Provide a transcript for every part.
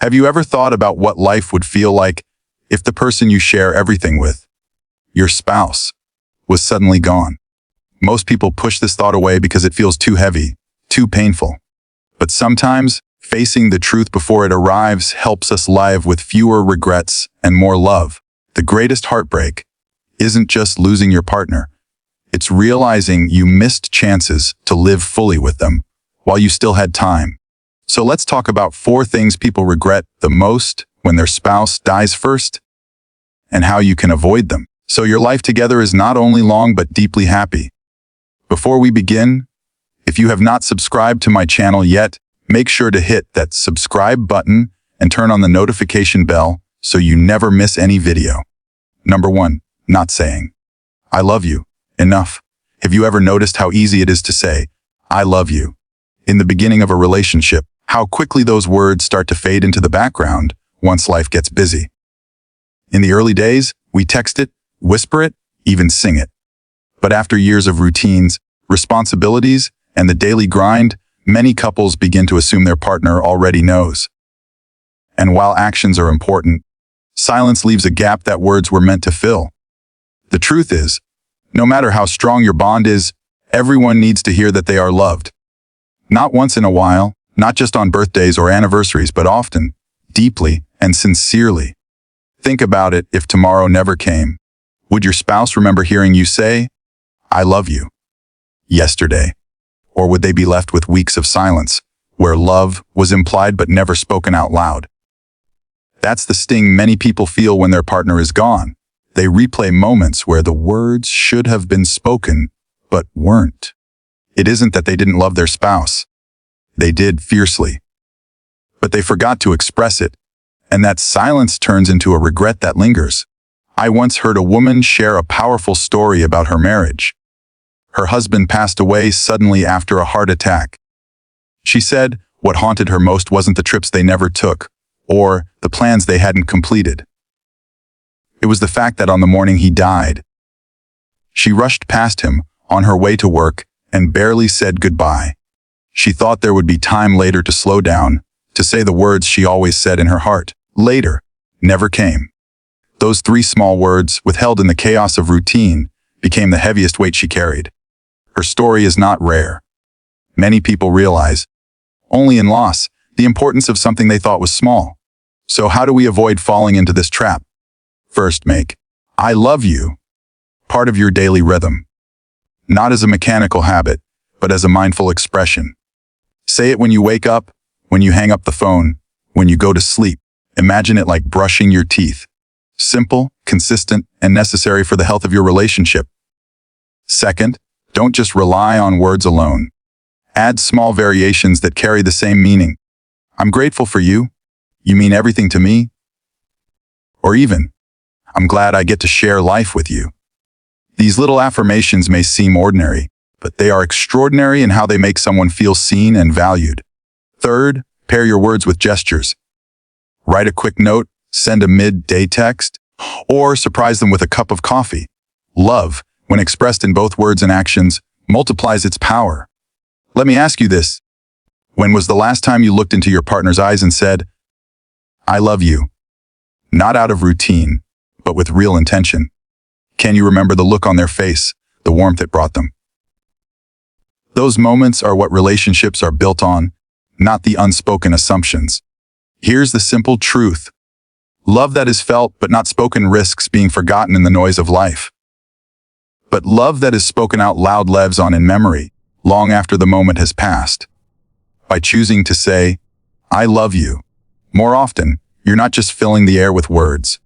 Have you ever thought about what life would feel like if the person you share everything with, your spouse, was suddenly gone? Most people push this thought away because it feels too heavy, too painful. But sometimes, facing the truth before it arrives helps us live with fewer regrets and more love. The greatest heartbreak isn't just losing your partner. It's realizing you missed chances to live fully with them while you still had time. So let's talk about 4 things people regret the most when their spouse dies first, and how you can avoid them, so your life together is not only long but deeply happy. Before we begin, if you have not subscribed to my channel yet, make sure to hit that subscribe button and turn on the notification bell so you never miss any video. Number 1, not saying, "I love you," enough. Have you ever noticed how easy it is to say, "I love you" in the beginning of a relationship? How quickly those words start to fade into the background once life gets busy. In the early days, we text it, whisper it, even sing it. But after years of routines, responsibilities, and the daily grind, many couples begin to assume their partner already knows. And while actions are important, silence leaves a gap that words were meant to fill. The truth is, no matter how strong your bond is, everyone needs to hear that they are loved. Not once in a while, not just on birthdays or anniversaries, but often, deeply, and sincerely. Think about it. If tomorrow never came, would your spouse remember hearing you say, "I love you," yesterday? Or would they be left with weeks of silence, where love was implied but never spoken out loud? That's the sting many people feel when their partner is gone. They replay moments where the words should have been spoken, but weren't. It isn't that they didn't love their spouse. They did fiercely. But they forgot to express it, and that silence turns into a regret that lingers. I once heard a woman share a powerful story about her marriage. Her husband passed away suddenly after a heart attack. She said what haunted her most wasn't the trips they never took, or the plans they hadn't completed. It was the fact that on the morning he died, she rushed past him on her way to work and barely said goodbye. She thought there would be time later to slow down, to say the words she always said in her heart. Later never came. Those 3 small words, withheld in the chaos of routine, became the heaviest weight she carried. Her story is not rare. Many people realize, only in loss, the importance of something they thought was small. So how do we avoid falling into this trap? First, make "I love you" part of your daily rhythm. Not as a mechanical habit, but as a mindful expression. Say it when you wake up, when you hang up the phone, when you go to sleep. Imagine it like brushing your teeth. Simple, consistent, and necessary for the health of your relationship. Second, don't just rely on words alone. Add small variations that carry the same meaning. "I'm grateful for you. You mean everything to me." Or even, "I'm glad I get to share life with you." These little affirmations may seem ordinary, but they are extraordinary in how they make someone feel seen and valued. Third, pair your words with gestures. Write a quick note, send a mid-day text, or surprise them with a cup of coffee. Love, when expressed in both words and actions, multiplies its power. Let me ask you this. When was the last time you looked into your partner's eyes and said, "I love you"? Not out of routine, but with real intention. Can you remember the look on their face, the warmth it brought them? Those moments are what relationships are built on, not the unspoken assumptions. Here's the simple truth. Love that is felt but not spoken risks being forgotten in the noise of life. But love that is spoken out loud lives on in memory, long after the moment has passed. By choosing to say, "I love you" more often, you're not just filling the air with words.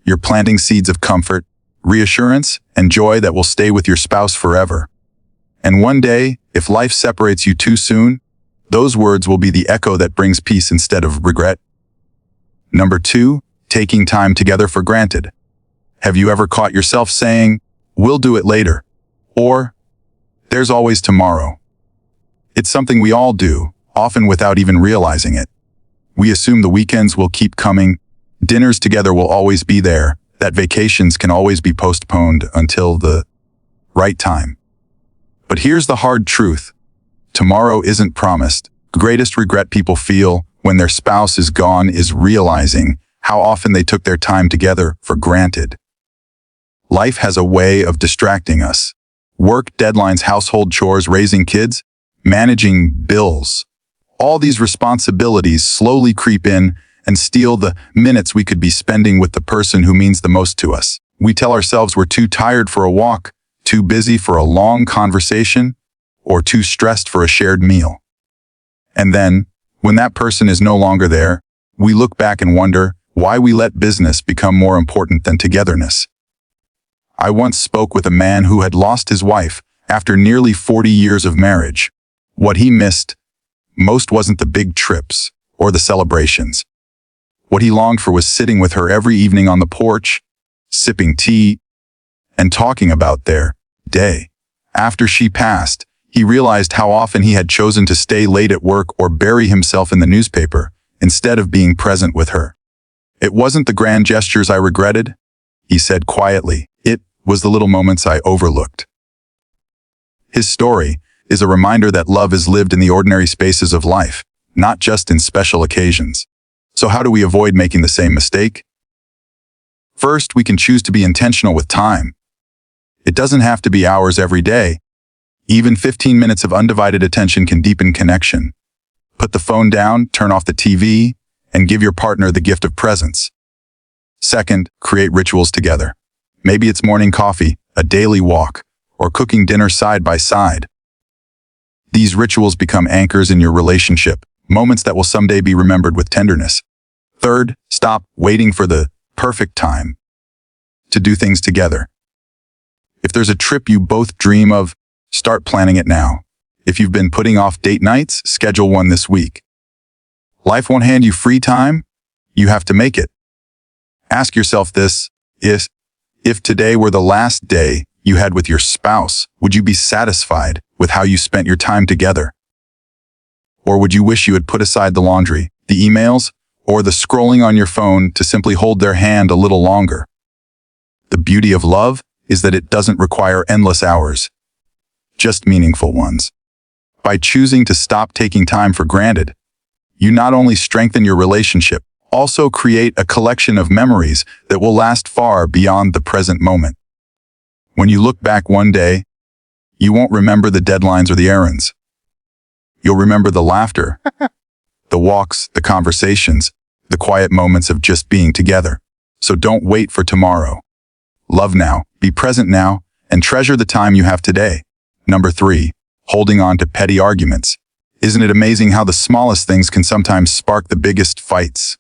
You're planting seeds of comfort, reassurance, and joy that will stay with your spouse forever. And one day, if life separates you too soon, those words will be the echo that brings peace instead of regret. Number 2, taking time together for granted. Have you ever caught yourself saying, "We'll do it later," or "There's always tomorrow"? It's something we all do, often without even realizing it. We assume the weekends will keep coming, dinners together will always be there, that vacations can always be postponed until the right time. But here's the hard truth. Tomorrow isn't promised. The greatest regret people feel when their spouse is gone is realizing how often they took their time together for granted. Life has a way of distracting us. Work, deadlines, household chores, raising kids, managing bills. All these responsibilities slowly creep in and steal the minutes we could be spending with the person who means the most to us. We tell ourselves we're too tired for a walk, too busy for a long conversation, or too stressed for a shared meal. And then, when that person is no longer there, we look back and wonder why we let business become more important than togetherness. I once spoke with a man who had lost his wife after nearly 40 years of marriage. What he missed most wasn't the big trips or the celebrations. What he longed for was sitting with her every evening on the porch, sipping tea, and talking about their day. After she passed, he realized how often he had chosen to stay late at work or bury himself in the newspaper instead of being present with her. It wasn't the grand gestures I regretted, he said quietly. It was the little moments I overlooked. His story is a reminder that love is lived in the ordinary spaces of life, not just in special occasions. So how do we avoid making the same mistake? First, we can choose to be intentional with time. It doesn't have to be hours every day. Even 15 minutes of undivided attention can deepen connection. Put the phone down, turn off the TV, and give your partner the gift of presence. Second, create rituals together. Maybe it's morning coffee, a daily walk, or cooking dinner side by side. These rituals become anchors in your relationship, moments that will someday be remembered with tenderness. Third, stop waiting for the perfect time to do things together. If there's a trip you both dream of, start planning it now. If you've been putting off date nights, schedule one this week. Life won't hand you free time. You have to make it. Ask yourself this, if today were the last day you had with your spouse, would you be satisfied with how you spent your time together? Or would you wish you had put aside the laundry, the emails, or the scrolling on your phone to simply hold their hand a little longer? The beauty of love is that it doesn't require endless hours, just meaningful ones. By choosing to stop taking time for granted, you not only strengthen your relationship, also create a collection of memories that will last far beyond the present moment. When you look back one day, you won't remember the deadlines or the errands. You'll remember the laughter, the walks, the conversations, the quiet moments of just being together. So don't wait for tomorrow. Love now, be present now, and treasure the time you have today. Number 3, holding on to petty arguments. Isn't it amazing how the smallest things can sometimes spark the biggest fights?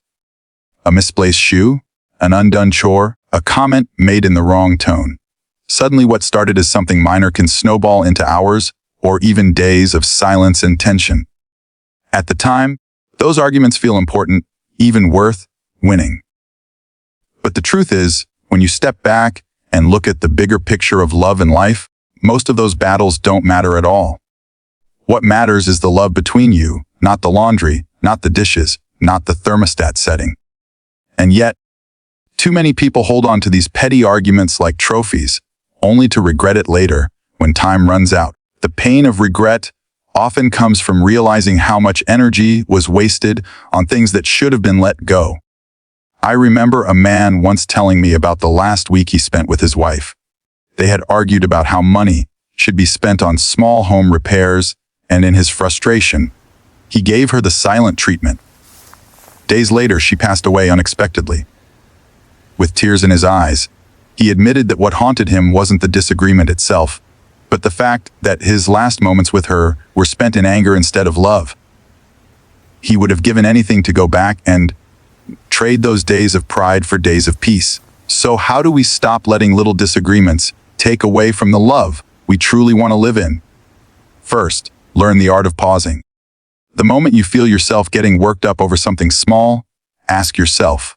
A misplaced shoe, an undone chore, a comment made in the wrong tone. Suddenly what started as something minor can snowball into hours or even days of silence and tension. At the time, those arguments feel important, even worth winning. But the truth is, when you step back and look at the bigger picture of love and life, most of those battles don't matter at all. What matters is the love between you, not the laundry, not the dishes, not the thermostat setting. And yet, too many people hold on to these petty arguments like trophies, only to regret it later when time runs out. The pain of regret often comes from realizing how much energy was wasted on things that should have been let go. I remember a man once telling me about the last week he spent with his wife. They had argued about how money should be spent on small home repairs, and in his frustration, he gave her the silent treatment. Days later, she passed away unexpectedly. With tears in his eyes, he admitted that what haunted him wasn't the disagreement itself, but the fact that his last moments with her were spent in anger instead of love. He would have given anything to go back and trade those days of pride for days of peace. So how do we stop letting little disagreements take away from the love we truly want to live in? First, learn the art of pausing. The moment you feel yourself getting worked up over something small, ask yourself,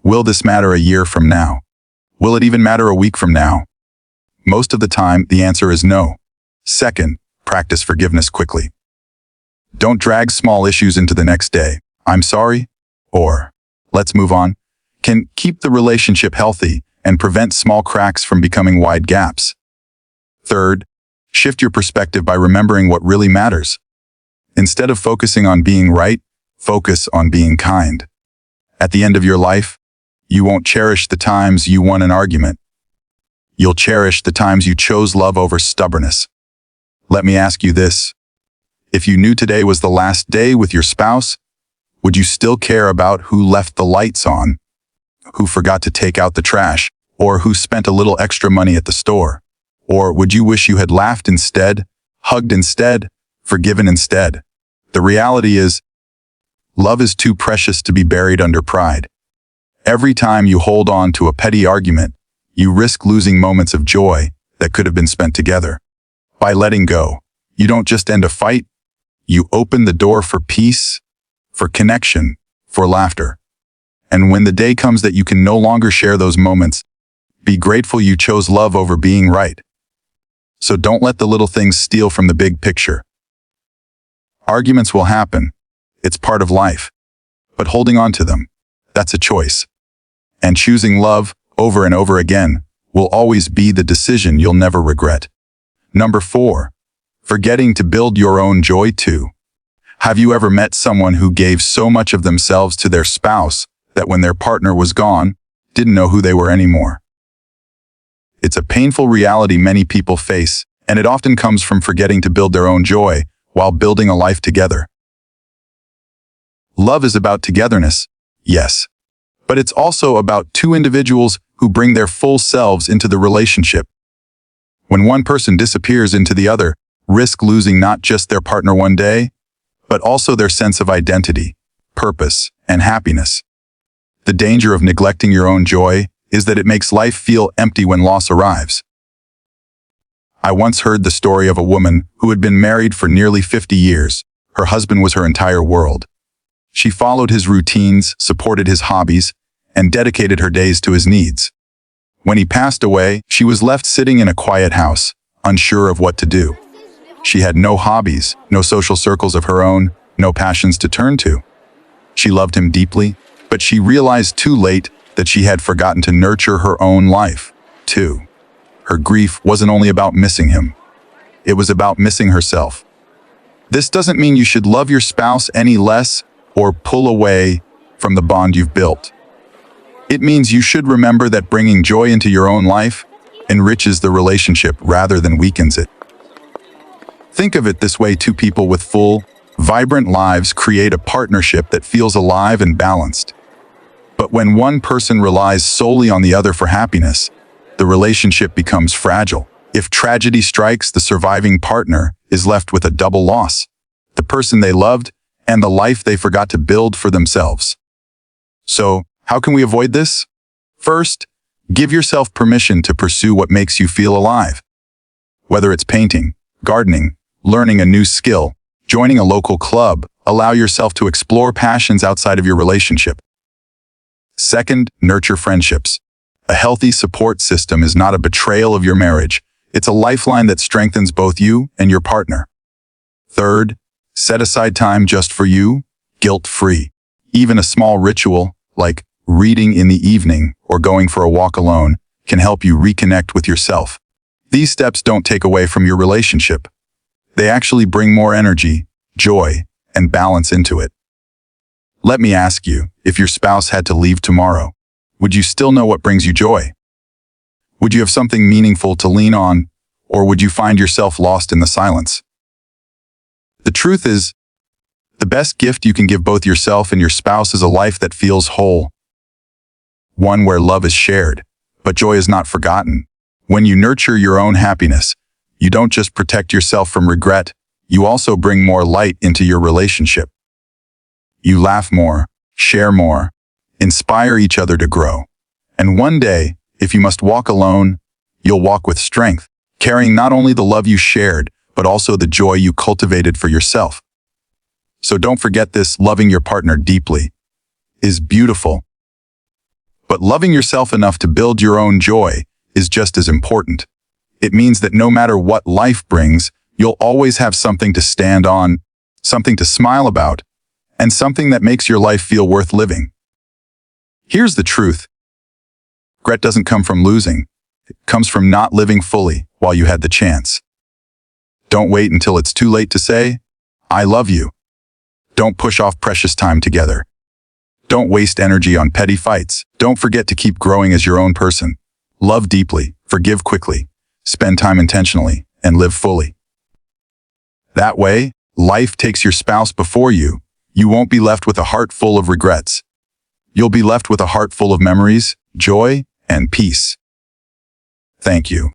will this matter a year from now? Will it even matter a week from now? Most of the time, the answer is no. Second, practice forgiveness quickly. Don't drag small issues into the next day. I'm sorry, or let's move on, can keep the relationship healthy and prevent small cracks from becoming wide gaps. Third, shift your perspective by remembering what really matters. Instead of focusing on being right, Focus on being kind. At the end of your life, you won't cherish the times you won an argument. You'll cherish the times you chose love over stubbornness. Let me ask you this. If you knew today was the last day with your spouse, would you still care about who left the lights on, who forgot to take out the trash, or who spent a little extra money at the store? Or would you wish you had laughed instead, hugged instead, forgiven instead? The reality is, love is too precious to be buried under pride. Every time you hold on to a petty argument, you risk losing moments of joy that could have been spent together. By letting go, you don't just end a fight, you open the door for peace, for connection, for laughter. And when the day comes that you can no longer share those moments, be grateful you chose love over being right. So don't let the little things steal from the big picture. Arguments will happen. It's part of life. But holding on to them, that's a choice. And choosing love over and over again will always be the decision you'll never regret. Number 4, forgetting to build your own joy too. Have you ever met someone who gave so much of themselves to their spouse that when their partner was gone, didn't know who they were anymore? It's a painful reality many people face, and it often comes from forgetting to build their own joy while building a life together. Love is about togetherness, yes, but it's also about two individuals who bring their full selves into the relationship. When one person disappears into the other, risk losing not just their partner one day, but also their sense of identity, purpose, and happiness. The danger of neglecting your own joy is that it makes life feel empty when loss arrives. I once heard the story of a woman who had been married for nearly 50 years. Her husband was her entire world. She followed his routines, supported his hobbies, and dedicated her days to his needs. When he passed away, she was left sitting in a quiet house, unsure of what to do. She had no hobbies, no social circles of her own, no passions to turn to. She loved him deeply, but she realized too late that she had forgotten to nurture her own life, too. Her grief wasn't only about missing him. It was about missing herself. This doesn't mean you should love your spouse any less or pull away from the bond you've built. It means you should remember that bringing joy into your own life enriches the relationship rather than weakens it. Think of it this way: two people with full, vibrant lives create a partnership that feels alive and balanced. But when one person relies solely on the other for happiness, the relationship becomes fragile. If tragedy strikes, the surviving partner is left with a double loss: the person they loved and the life they forgot to build for themselves. So, how can we avoid this? First, give yourself permission to pursue what makes you feel alive. Whether it's painting, gardening, learning a new skill, joining a local club, allow yourself to explore passions outside of your relationship. Second, nurture friendships. A healthy support system is not a betrayal of your marriage. It's a lifeline that strengthens both you and your partner. Third, set aside time just for you, guilt-free. Even a small ritual, like reading in the evening or going for a walk alone, can help you reconnect with yourself. These steps don't take away from your relationship. They actually bring more energy, joy, and balance into it. Let me ask you, if your spouse had to leave tomorrow, would you still know what brings you joy? Would you have something meaningful to lean on, or would you find yourself lost in the silence? The truth is, the best gift you can give both yourself and your spouse is a life that feels whole. One where love is shared, but joy is not forgotten. When you nurture your own happiness, you don't just protect yourself from regret, you also bring more light into your relationship. You laugh more, share more, inspire each other to grow. And one day, if you must walk alone, you'll walk with strength, carrying not only the love you shared, but also the joy you cultivated for yourself. So don't forget this: loving your partner deeply is beautiful. But loving yourself enough to build your own joy is just as important. It means that no matter what life brings, you'll always have something to stand on, something to smile about, and something that makes your life feel worth living. Here's the truth. Regret doesn't come from losing. It comes from not living fully while you had the chance. Don't wait until it's too late to say, "I love you." Don't push off precious time together. Don't waste energy on petty fights. Don't forget to keep growing as your own person. Love deeply, forgive quickly, spend time intentionally, and live fully. That way, life takes your spouse before you. You won't be left with a heart full of regrets. You'll be left with a heart full of memories, joy, and peace. Thank you.